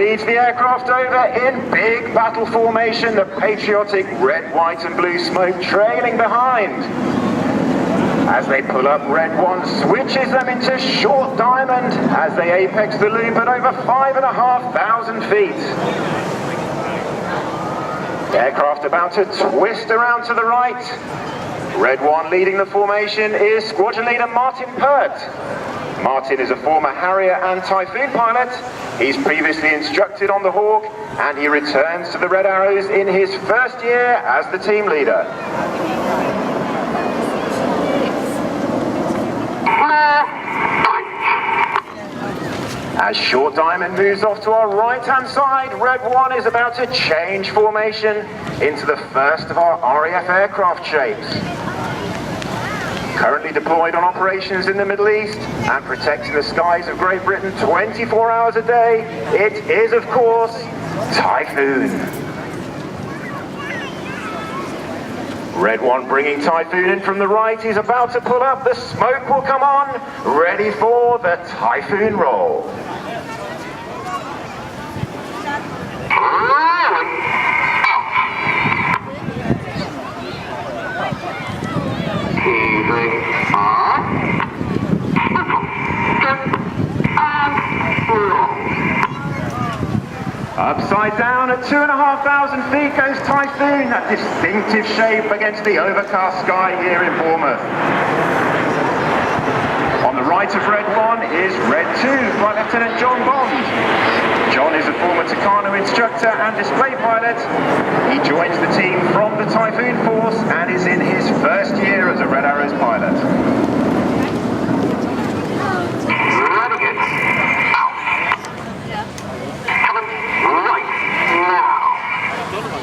leads the aircraft over in big battle formation, the patriotic red, white and blue smoke trailing behind. As they pull up, Red 1 switches them into short diamond as they apex the loop at over 5,500 feet. The aircraft about to twist around to the right. Red 1 leading the formation is Squadron Leader Martin Pert. Martin is a former Harrier and Typhoon pilot. He's previously instructed on the Hawk, and he returns to the Red Arrows in his first year as the team leader. As Short Diamond moves off to our right-hand side, Red 1 is about to change formation into the first of our RAF aircraft shapes. Currently deployed on operations in the Middle East and protecting the skies of Great Britain 24 hours a day, it is, of course, Typhoon. Red 1 bringing Typhoon in from the right. He's about to pull up. The smoke will come on. Ready for the Typhoon roll. Upside down at 2,500 feet goes Typhoon, that distinctive shape against the overcast sky here in Bournemouth. On the right of Red 1 is Red 2, Flight Lieutenant John Bond. John is a former Tucano instructor and display pilot. He joins the team from the Typhoon Force and is in his first year as a Red Arrows pilot.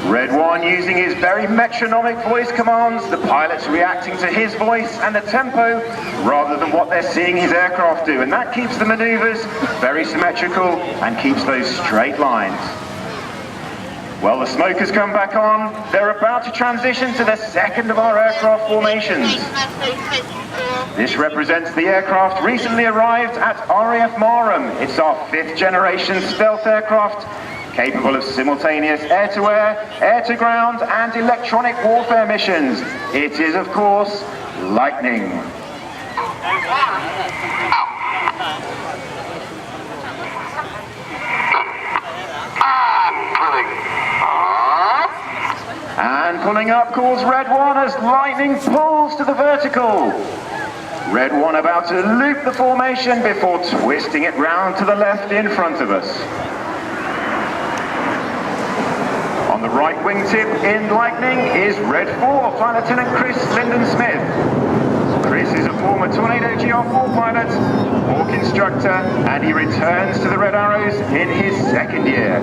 Red 1 using his very metronomic voice commands, the pilots reacting to his voice and the tempo rather than what they're seeing his aircraft do, and that keeps the maneuvers very symmetrical and keeps those straight lines. Well, the smoke has come back on. They're about to transition to the second of our aircraft formations. This represents the aircraft recently arrived at RAF Marham. It's our 5th generation stealth aircraft, capable of simultaneous air-to-air, air-to-ground and electronic warfare missions. It is, of course, Lightning. And pulling up calls Red 1 as Lightning pulls to the vertical. Red 1 about to loop the formation before twisting it round to the left in front of us. On the right wingtip in Lightning is Red 4, Flight Lieutenant Chris Linden-Smith. Chris is a former Tornado GR4 pilot, Hawk instructor, and he returns to the Red Arrows in his second year.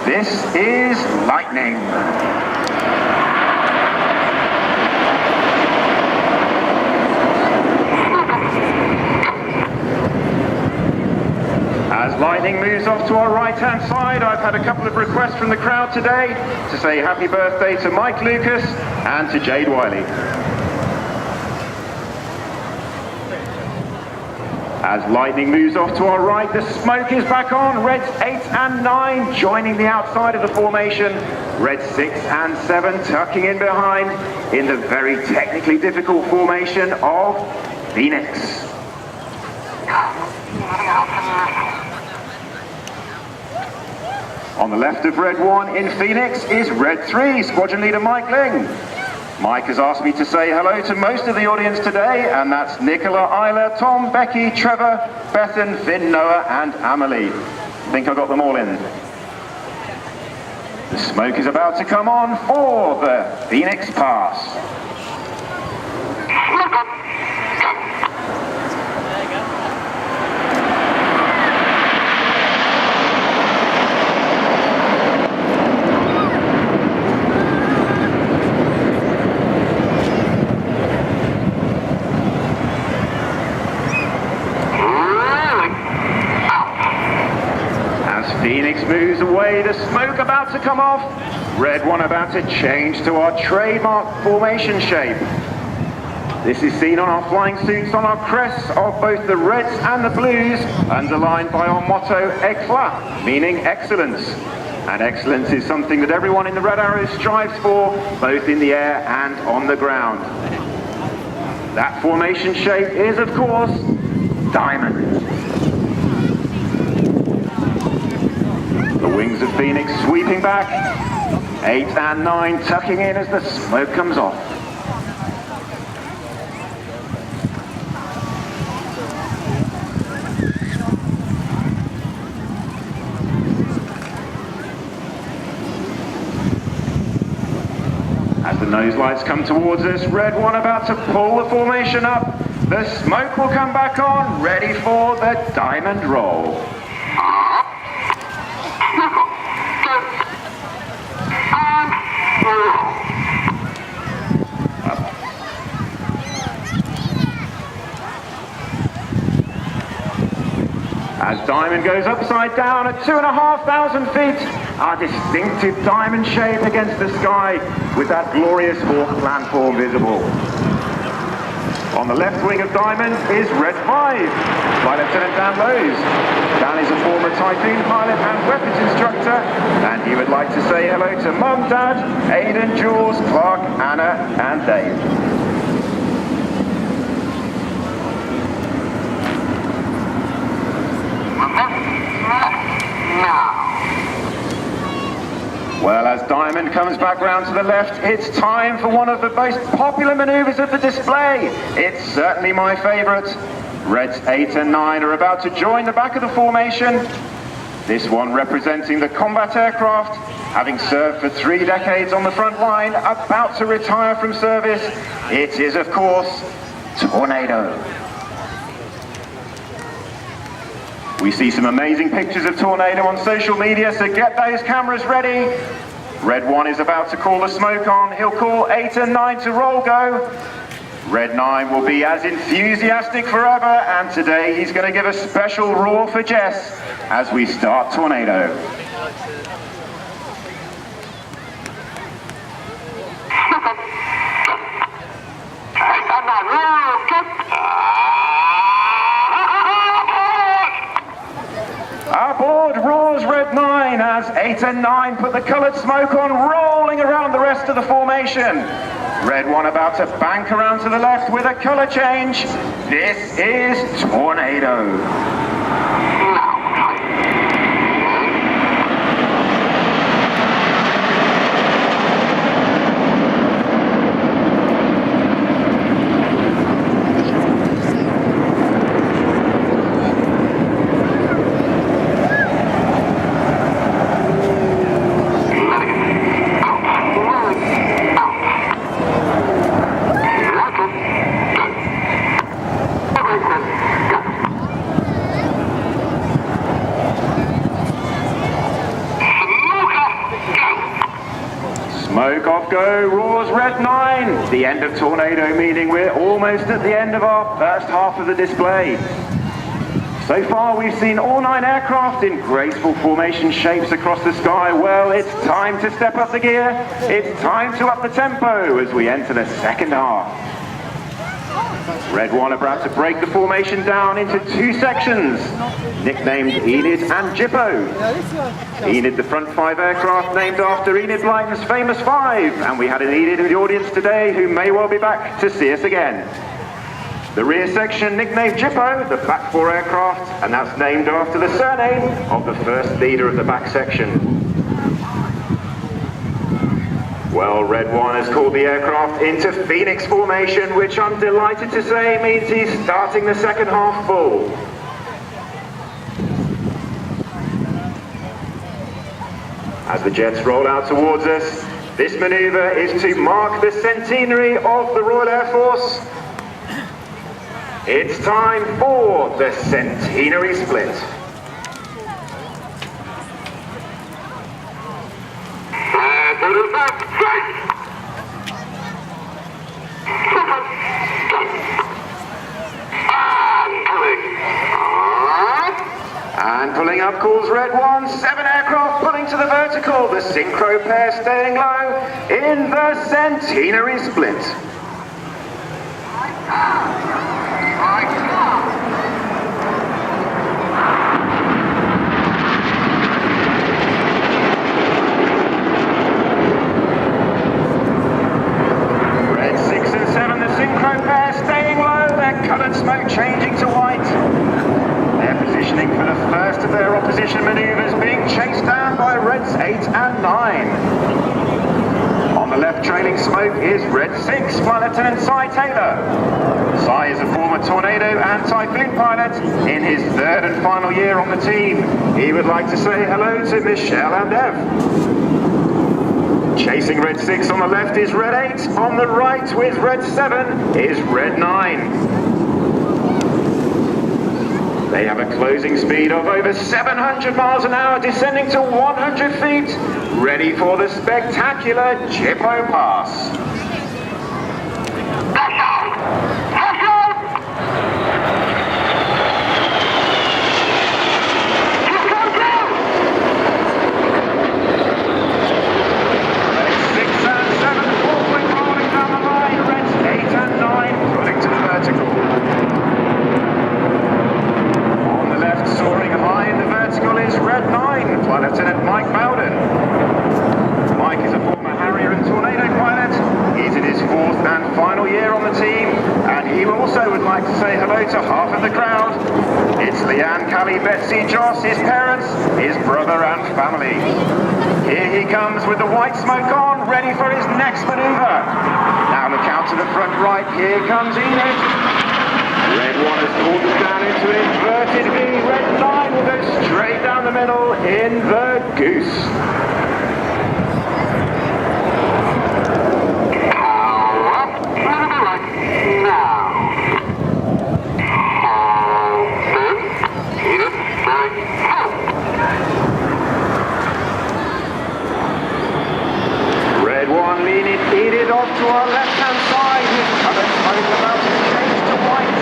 This is Lightning. As Lightning moves off to our right-hand side, I've had a couple of requests from the crowd today to say happy birthday to Mike Lucas and to Jade Wiley. As Lightning moves off to our right, the smoke is back on. Reds 8 and 9 joining the outside of the formation. Reds 6 and 7 tucking in behind in the very technically difficult formation of Phoenix. On the left of Red 1 in Phoenix is Red 3, Squadron Leader Mike Ling. Mike has asked me to say hello to most of the audience today, and that's Nicola, Isla, Tom, Becky, Trevor, Bethan, Finn, Noah, and Amelie. I think I got them all in. The smoke is about to come on for the Phoenix Pass. Phoenix moves away, the about to come off. Red one about to change to our trademark formation shape. This is seen on our flying suits on our crests of both the reds and the blues, underlined by our motto, Éclat, meaning excellence. And excellence is something that everyone in the Red Arrows strives for, both in the air and on the ground. That formation shape is, of course, diamond. The wings of Phoenix sweeping back, 8 and 9 tucking in as the smoke comes off. As the nose lights come towards us, red one about to pull the formation up. The smoke will come back on, ready for the diamond roll. As diamond goes upside down at 2,500 feet, our distinctive diamond shape against the sky with that glorious hawk landform visible. On the left wing of diamond is Red 5, by Lieutenant Dan Lowe's. Dan is a former Typhoon pilot and weapons instructor, and he would like to say hello to Mum, Dad, Aidan, Jules, Clark, Anna, and Dave. Well, as diamond comes back round to the left, it's time for one of the most popular maneuvers of the display. It's certainly my favourite. Reds 8 and 9 are about to join the back of the formation. This one representing the combat aircraft, having served for 3 decades on the front line, about to retire from service. It is, of course, Tornado. We see some amazing pictures of Tornado on social media, so get those cameras ready. Red 1 is about to call the smoke on. He'll call 8 and 9 to roll go. Red 9 will be as enthusiastic forever, and today he's going to give a special roar for Jess as we start Tornado. Aboard roars Red 9 as 8 and 9 put the coloured smoke on, rolling around the rest of the formation. Red 1 about to bank around to the left with a colour change. This is Tornado. Smoke off go, roars Red 9. The end of Tornado, meaning we're almost at the end of our first half of the display. So far we've seen all 9 aircraft in graceful formation shapes across the sky. Well, it's time to step up the gear. It's time to up the tempo as we enter the second half. Red 1 about to break the formation down into 2 sections, nicknamed Enid and Jippo. Enid, the front 5 aircraft named after Enid Blyton's famous 5, and we had an Enid in the audience today who may well be back to see us again. The rear section nicknamed Jippo, the back 4 aircraft, and that's named after the surname of the first leader of the back section. Well, Red 1 has called the aircraft into Phoenix formation, which I'm delighted to say means he's starting the second half full. As the jets roll out towards us, this manoeuvre is to mark the centenary of the Royal Air Force. It's time for the centenary split. And pulling up calls Red 1, 7 aircraft pulling to the vertical, the synchro pair staying low in the centenary split. Red 6 and 7, the synchro pair staying low, their coloured smoke changing to white. They're positioning for the first of their opposition manoeuvres, being chased down by Reds 8 and 9. On the left trailing smoke is Red 6, Flight Lieutenant Cy Taylor. Cy is a former Tornado and Typhoon pilot in his third and final year on the team. He would like to say hello to Michelle and Ev. Chasing Red 6 on the left is Red 8, on the right with Red 7 is Red 9. They have a closing speed of over 700 miles an hour, descending to 100 feet, ready for the spectacular Chippo Pass. Reds 6 and 7, 4-point rolling down the line, Reds 8 and 9 pulling to the vertical. Soaring high in the vertical is Red 9, Flight Lieutenant Mike Bowden. Mike is a former Harrier and Tornado pilot. He's in his fourth and final year on the team, and he also would like to say hello to half of the crowd. It's Leanne, Callie, Betsy, Joss, his parents, his brother and family. Here he comes with the white smoke on, ready for his next manoeuvre. Now look out to the front right, here comes Enid. Red 1 has pulled it down into inverted V. Red 9 will go straight down the middle in the goose. Red 1 leading off to our left-hand side with coloured smoke about to change to white.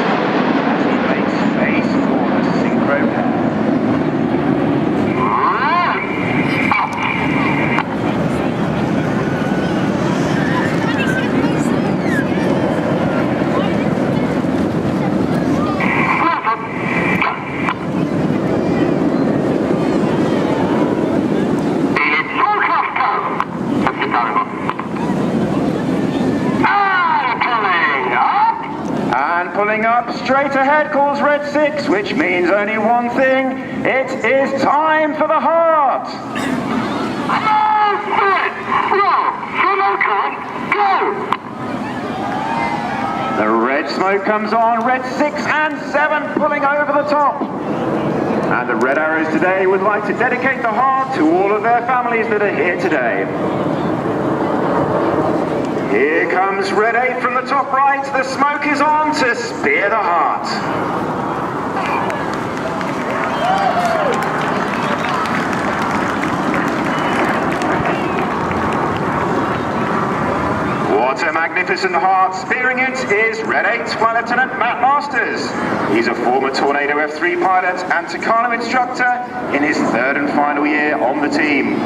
Space for the synchro pair. Pulling up straight ahead calls Red 6, which means only one thing. It is time for the heart. The red smoke comes on, Red 6 and 7 pulling over the top. And the Red Arrows today would like to dedicate the heart to all of their families that are here today. Here comes Red 8 from the top right. The smoke is on to spear the heart. What a magnificent heart. Spearing it is Red 8 Flight Lieutenant Matt Masters. He's a former Tornado F3 pilot and Takano instructor in his third and final year on the team.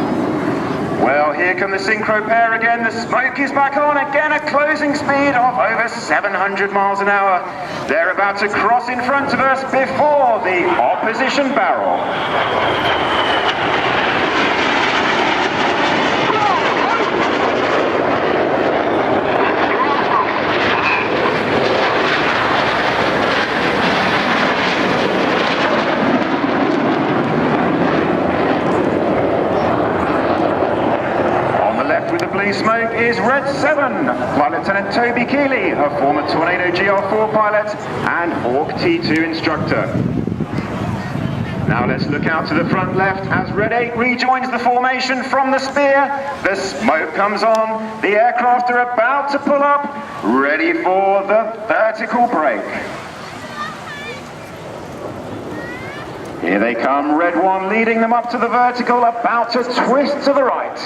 Well, here come the synchro pair again. The smoke is back on again, a closing speed of over 700 miles an hour. They're about to cross in front of us before the opposition barrel. Smoke is Red 7, Flight Lieutenant Toby Keeley, a former Tornado GR4 pilot and Hawk T2 instructor. Now let's look out to the front left as Red 8 rejoins the formation from the spear. The smoke comes on, the aircraft are about to pull up, ready for the vertical break. Here they come, Red 1 leading them up to the vertical, about to twist to the right.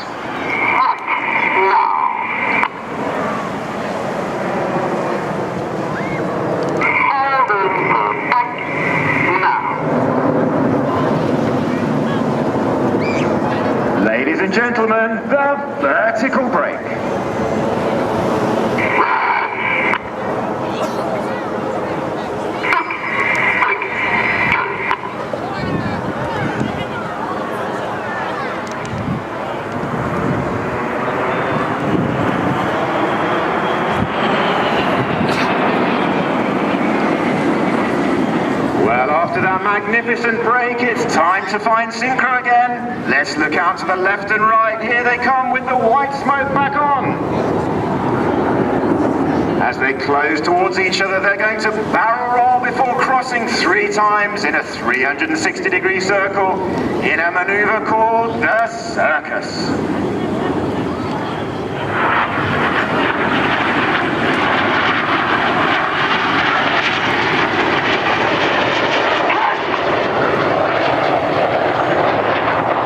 magnificent break. It's time to find synchro again. Let's look out to the left and right. Here they come with the white smoke back on. As they close towards each other, they're going to barrel roll before crossing 3 times in a 360-degree circle in a maneuver called the circus.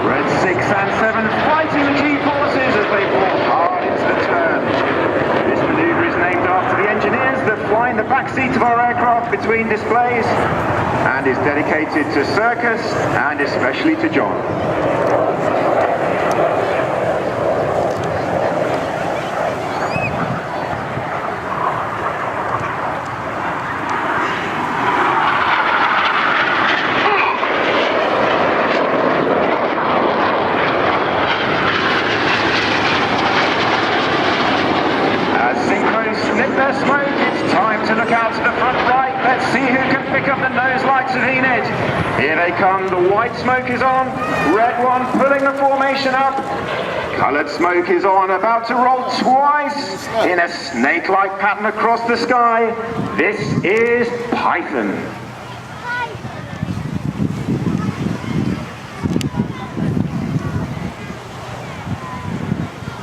Red 6 and 7 fighting the G-forces as they walk hard into the turn. This maneuver is named after the engineers that fly in the back seat of our aircraft between displays and is dedicated to circus and especially to John. Their smoke, it's time to look out to the front right. Let's see who can pick up the nose lights of Enid. Here they come, the white smoke is on, red one pulling the formation up. Coloured smoke is on, about to roll twice in a snake-like pattern across the sky. This is Python.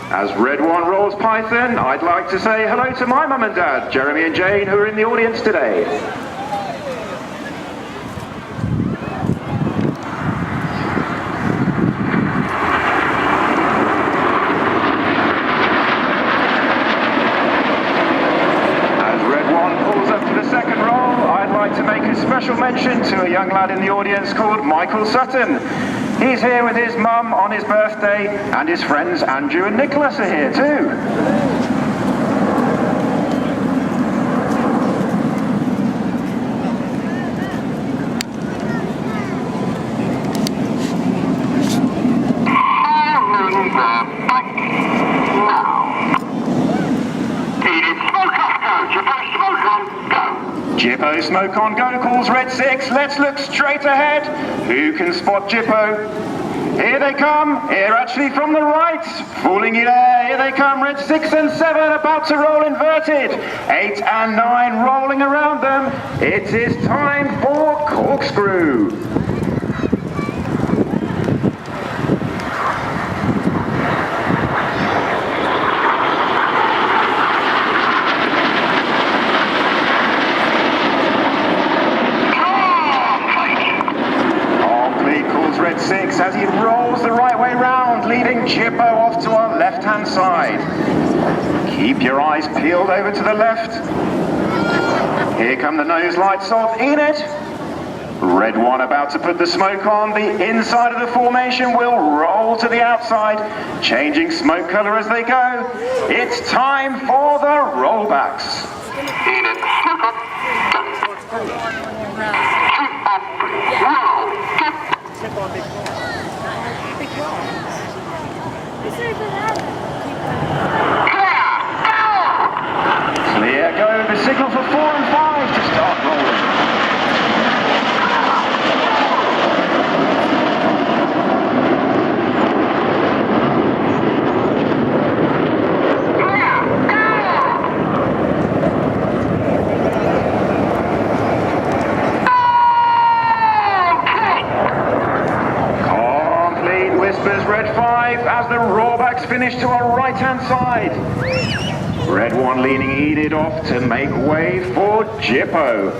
As Red One rolls Python, I'd like to say hello to my mum and dad, Jeremy and Jane, who are in the audience today. As Red One pulls up to the second roll, I'd like to make a special mention to a young lad in the audience called Michael Sutton. He's here with his mum on his birthday, and his friends Andrew and Nicholas are here too. Jippo smoke on go calls Red 6. Let's look straight ahead. Who can spot Jippo? Here they come. Here actually from the right. Fooling you there. Here they come. Red 6 and 7 about to roll inverted. 8 and 9 rolling around them. It is time for corkscrew. Red 6 as he rolls the right way round, leaving Jippo off to our left-hand side. Keep your eyes peeled over to the left. Here come the nose lights of Enid. Red 1 about to put the smoke on. The inside of the formation will roll to the outside, changing smoke colour as they go. It's time for the rollbacks. Clear go, the signal for 4 and 5 to start rolling. Red 5 as the rollbacks finish to our right-hand side. Red 1 leaning Enid off to make way for Jippo.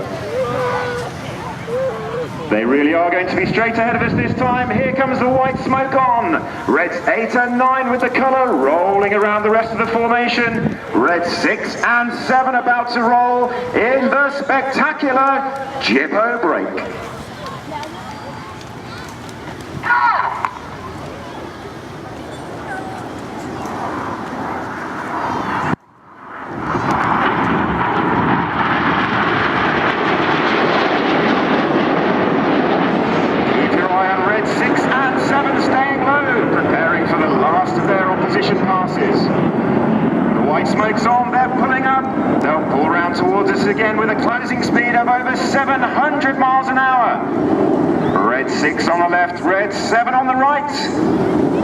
They really are going to be straight ahead of us this time. Here comes the white smoke on. Reds 8 and 9 with the colour rolling around the rest of the formation. Red 6 and 7 about to roll in the spectacular Jippo break. Preparing for the last of their opposition passes. The white smoke's on, they're pulling up. They'll pull round towards us again with a closing speed of over 700 miles an hour. Red 6 on the left, red 7 on the right.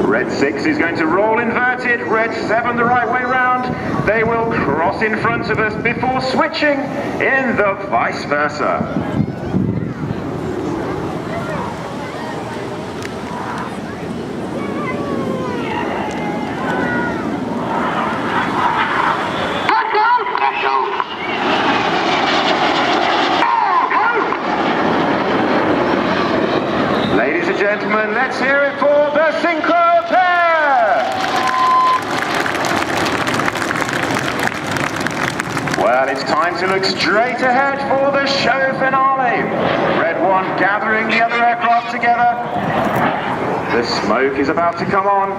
Red 6 is going to roll inverted, red 7 the right way round. They will cross in front of us before switching in the vice versa. Ladies and gentlemen, let's hear it for the Synchro pair! Well, it's time to look straight ahead for the show finale. Red 1 gathering the other aircraft together. The smoke is about to come on.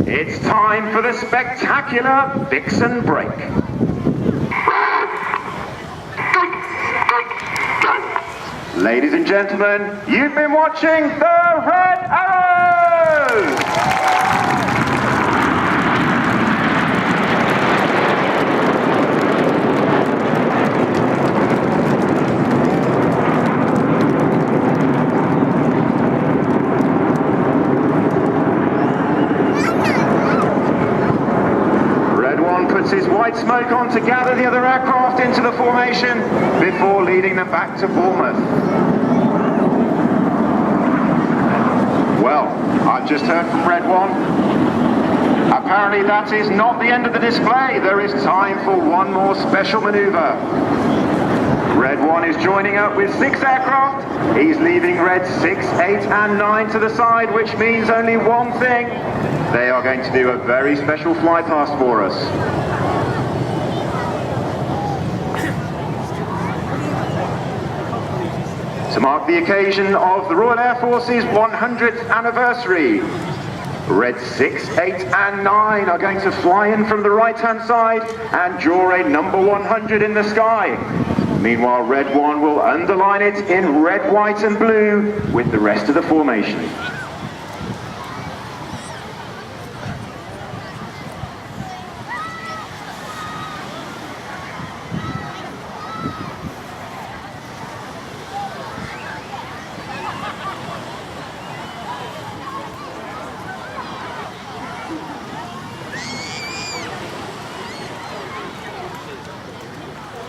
It's time for the spectacular Vixen break. Ladies and gentlemen, you've been watching the Red Arrows! Red 1 puts his white smoke on to gather the other aircraft into the formation before leading them back to Bournemouth. Well, I've just heard from Red 1. Apparently that is not the end of the display. There is time for one more special maneuver. Red 1 is joining up with 6 aircraft. He's leaving red 6, 8 and 9 to the side, which means only one thing. They are going to do a very special fly past for us. To mark the occasion of the Royal Air Force's 100th anniversary, red 6, 8 and 9 are going to fly in from the right-hand side and draw a number 100 in the sky. Meanwhile, red 1 will underline it in red, white and blue with the rest of the formation.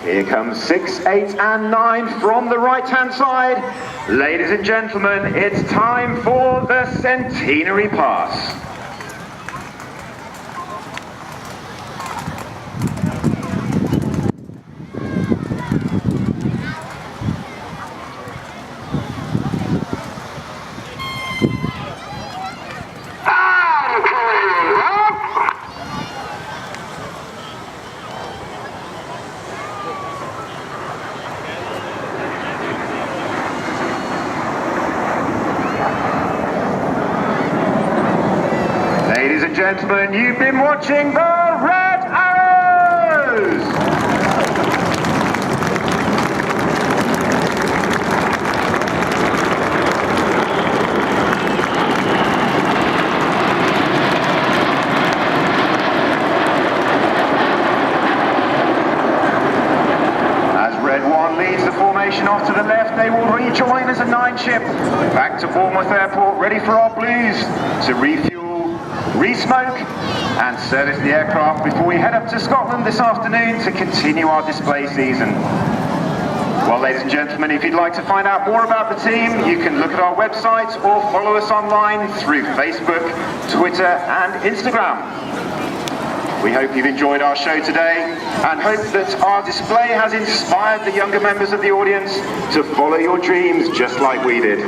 Here comes 6, 8 and 9 from the right-hand side. Ladies and gentlemen, it's time for the Centenary Pass. Ladies and gentlemen, you've been watching the Red Arrows! As Red 1 leads the formation off to the left, they will rejoin as a 9 ship back to Bournemouth Airport, ready for our Blues to refuel, re-smoke and service the aircraft before we head up to Scotland this afternoon to continue our display season. Well, ladies and gentlemen, if you'd like to find out more about the team, you can look at our website or follow us online through Facebook, Twitter and Instagram. We hope you've enjoyed our show today and hope that our display has inspired the younger members of the audience to follow your dreams just like we did.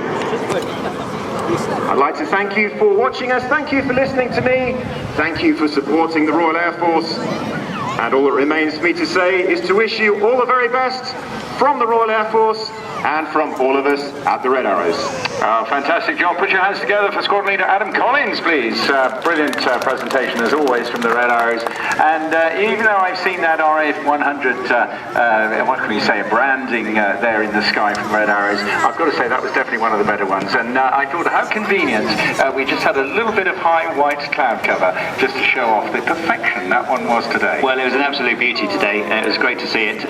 I'd like to thank you for watching us, thank you for listening to me, thank you for supporting the Royal Air Force, and all that remains for me to say is to wish you all the very best from the Royal Air Force and from all of us at the Red Arrows. Oh, fantastic, John. Put your hands together for squad leader Adam Collins, please. Brilliant presentation, as always, from the Red Arrows. And even though I've seen that RAF 100, what can we say, branding there in the sky from Red Arrows, I've got to say that was definitely one of the better ones. And I thought, how convenient, we just had a little bit of high white cloud cover just to show off the perfection that one was today. Well, it was an absolute beauty today. It was great to see it.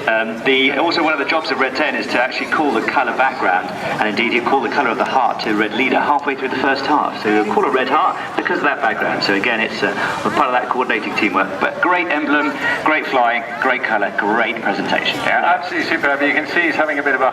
Also, one of the jobs of Red 10 is to actually call the colour background, and indeed you call the colour of the heart to Red Leader halfway through the first half. So you call a red heart because of that background. So again, it's part of that coordinating teamwork. But great emblem, great flying, great colour, great presentation. Yeah, absolutely superb. You can see he's having a bit of a